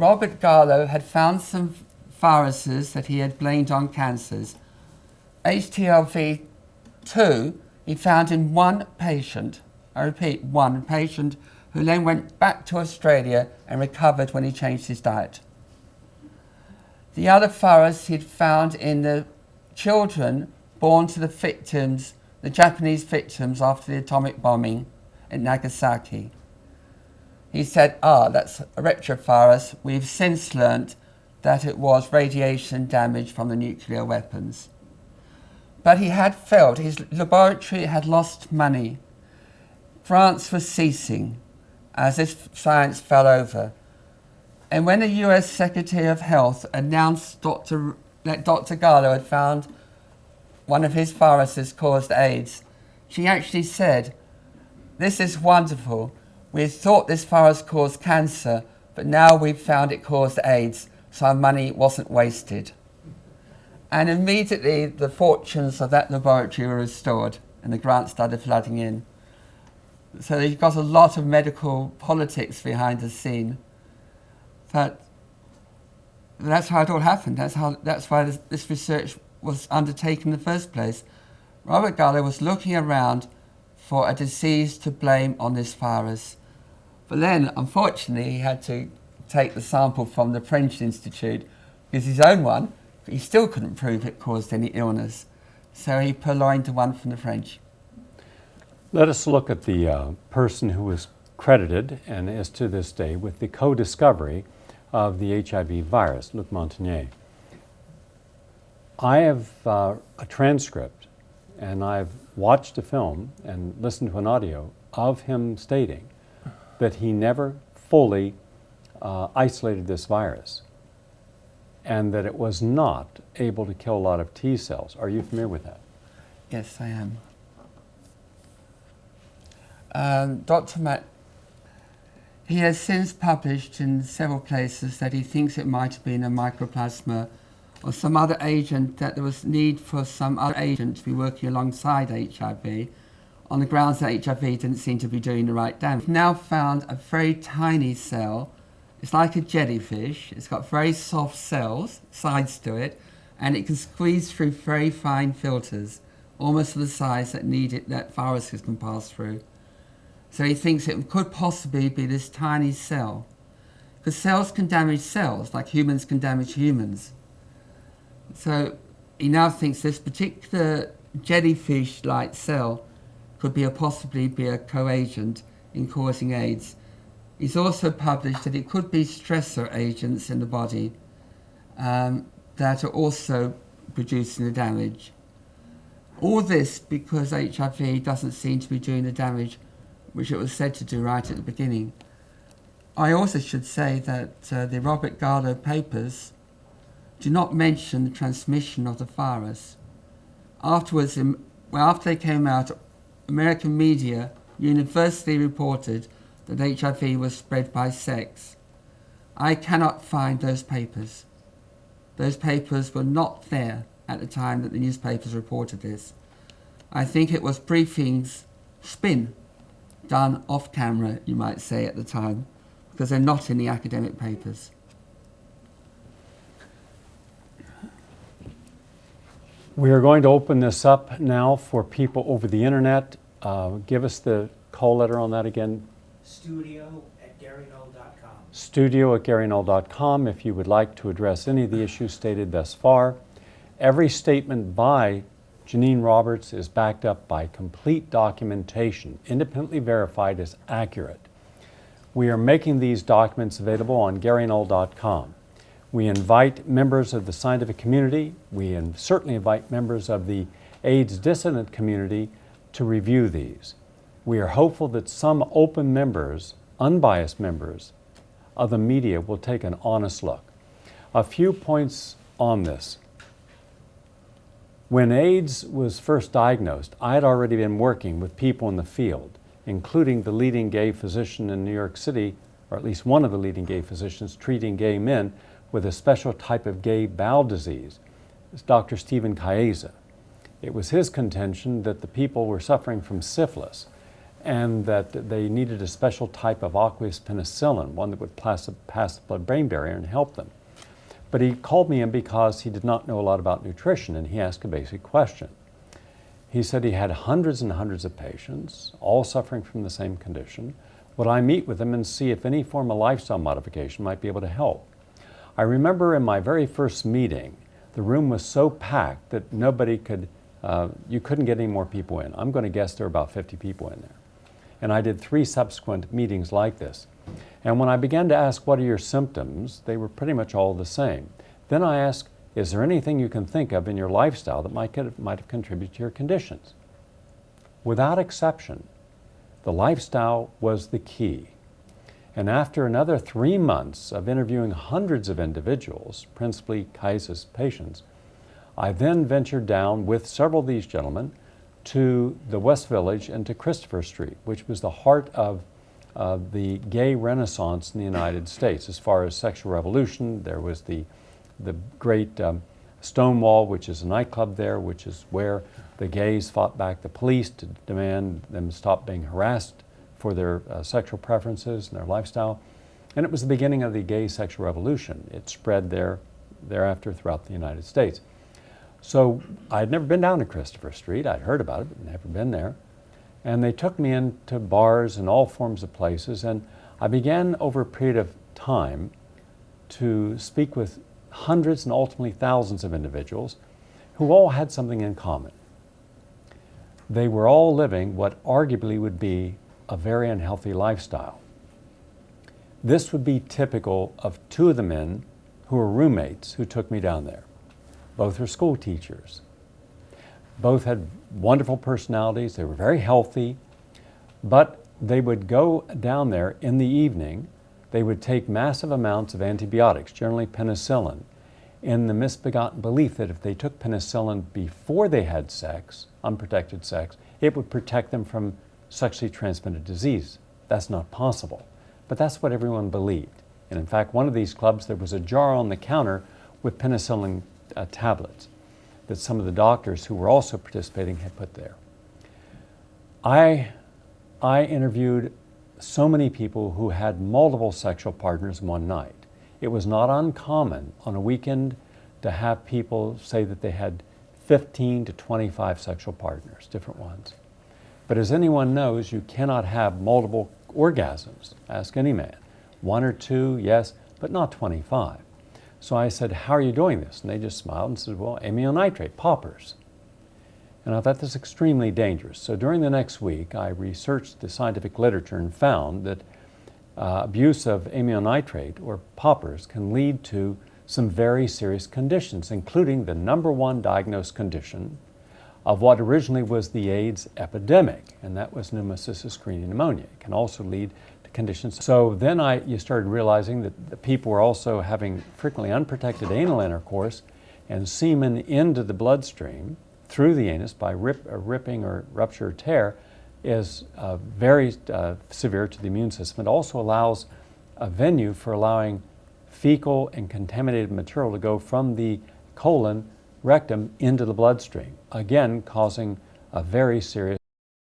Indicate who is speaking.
Speaker 1: Robert Gallo had found some viruses that he had blamed on cancers. HTLV-2 he found in one patient, I repeat, one patient, who then went back to Australia and recovered when he changed his diet. The other virus he'd found in the children born to the victims, the Japanese victims after the atomic bombing in Nagasaki. He said, that's a retrovirus. We've since learnt that it was radiation damage from the nuclear weapons. But he had failed. His laboratory had lost money. France was ceasing as this science fell over. And when the US Secretary of Health announced that Dr. Gallo had found one of his viruses caused AIDS, she actually said, "This is wonderful. We thought this virus caused cancer, but now we've found it caused AIDS, so our money wasn't wasted." And immediately the fortunes of that laboratory were restored and the grants started flooding in. So you've got a lot of medical politics behind the scene. But that's how it all happened. That's why this research was undertaken in the first place. Robert Gallo was looking around for a disease to blame on this virus. But then, unfortunately, he had to take the sample from the French Institute because his own one, he still couldn't prove it caused any illness. So he purloined the one from the French.
Speaker 2: Let us look at the person who was credited, and is to this day, with the co-discovery of the HIV virus, Luc Montagnier. I have a transcript, and I've watched a film and listened to an audio of him stating that he never fully isolated this virus and that it was not able to kill a lot of T cells. Are you familiar with that?
Speaker 1: Yes, I am. Dr. Matt, he has since published in several places that he thinks it might have been a mycoplasma or some other agent, that there was need for some other agent to be working alongside HIV on the grounds that HIV didn't seem to be doing the right damage. We've now found a very tiny cell. It's like a jellyfish. It's got very soft cells, sides to it, and it can squeeze through very fine filters, almost the size that viruses can pass through. So he thinks it could possibly be this tiny cell. Because cells can damage cells, like humans can damage humans. So he now thinks this particular jellyfish-like cell could possibly be a co-agent in causing AIDS. He's also published that it could be stressor agents in the body that are also producing the damage. All this because HIV doesn't seem to be doing the damage which it was said to do right at the beginning. I also should say that the Robert Gallo papers do not mention the transmission of the virus. Afterwards, after they came out, American media universally reported that HIV was spread by sex. I cannot find those papers. Those papers were not there at the time that the newspapers reported this. I think it was briefings, spin, done off camera, you might say, at the time, because they're not in the academic papers.
Speaker 2: We are going to open this up now for people over the internet. Give us the call letter on that again.
Speaker 3: studio@GaryNull.com.
Speaker 2: studio@GaryNull.com if you would like to address any of the issues stated thus far. Every statement by Janine Roberts is backed up by complete documentation, independently verified as accurate. We are making these documents available on GaryNull.com. We invite members of the scientific community, certainly invite members of the AIDS dissident community to review these. We are hopeful that some open members, unbiased members of the media will take an honest look. A few points on this. When AIDS was first diagnosed, I had already been working with people in the field, including the leading gay physician in New York City, or at least one of the leading gay physicians treating gay men with a special type of gay bowel disease. It's Dr. Stephen Chiesa. It was his contention that the people were suffering from syphilis, and that they needed a special type of aqueous penicillin, one that would pass the blood-brain barrier and help them. But he called me in because he did not know a lot about nutrition, and he asked a basic question. He said he had hundreds and hundreds of patients, all suffering from the same condition. Would I meet with them and see if any form of lifestyle modification might be able to help? I remember in my very first meeting, the room was so packed that nobody could, you couldn't get any more people in. I'm going to guess there were about 50 people in there. And I did 3 subsequent meetings like this. And when I began to ask, what are your symptoms, they were pretty much all the same. Then I asked, is there anything you can think of in your lifestyle that might have contributed to your conditions? Without exception, the lifestyle was the key. And after another 3 months of interviewing hundreds of individuals, principally Kaiser's patients, I then ventured down with several of these gentlemen to the West Village and to Christopher Street, which was the heart of the gay renaissance in the United States. As far as sexual revolution, there was the great Stonewall, which is a nightclub there, which is where the gays fought back the police to demand them stop being harassed for their sexual preferences and their lifestyle. And it was the beginning of the gay sexual revolution. It spread thereafter throughout the United States. So I'd never been down to Christopher Street. I'd heard about it, but never been there. And they took me into bars and all forms of places, and I began over a period of time to speak with hundreds and ultimately thousands of individuals who all had something in common. They were all living what arguably would be a very unhealthy lifestyle. This would be typical of 2 of the men who were roommates who took me down there. Both were school teachers. Both had wonderful personalities. They were very healthy, but they would go down there in the evening. They would take massive amounts of antibiotics, generally penicillin, in the misbegotten belief that if they took penicillin before they had sex, unprotected sex, it would protect them from sexually transmitted disease. That's not possible, but that's what everyone believed. And in fact, one of these clubs, there was a jar on the counter with penicillin tablets that some of the doctors who were also participating had put there. I interviewed so many people who had multiple sexual partners one night. It was not uncommon on a weekend to have people say that they had 15 to 25 sexual partners, different ones. But as anyone knows, you cannot have multiple orgasms. Ask any man. 1 or 2, yes, but not 25. So I said, how are you doing this? And they just smiled and said, well, amyl nitrate, poppers. And I thought this was extremely dangerous. So during the next week, I researched the scientific literature and found that abuse of amyl nitrate or poppers can lead to some very serious conditions, including the #1 diagnosed condition of what originally was the AIDS epidemic, and that was pneumocystis carinii pneumonia. It can also lead to conditions. So then you started realizing that the people were also having frequently unprotected anal intercourse and semen into the bloodstream through the anus by ripping or rupture or tear is very severe to the immune system. It also allows a venue for allowing fecal and contaminated material to go from the colon, rectum, into the bloodstream, again causing a very serious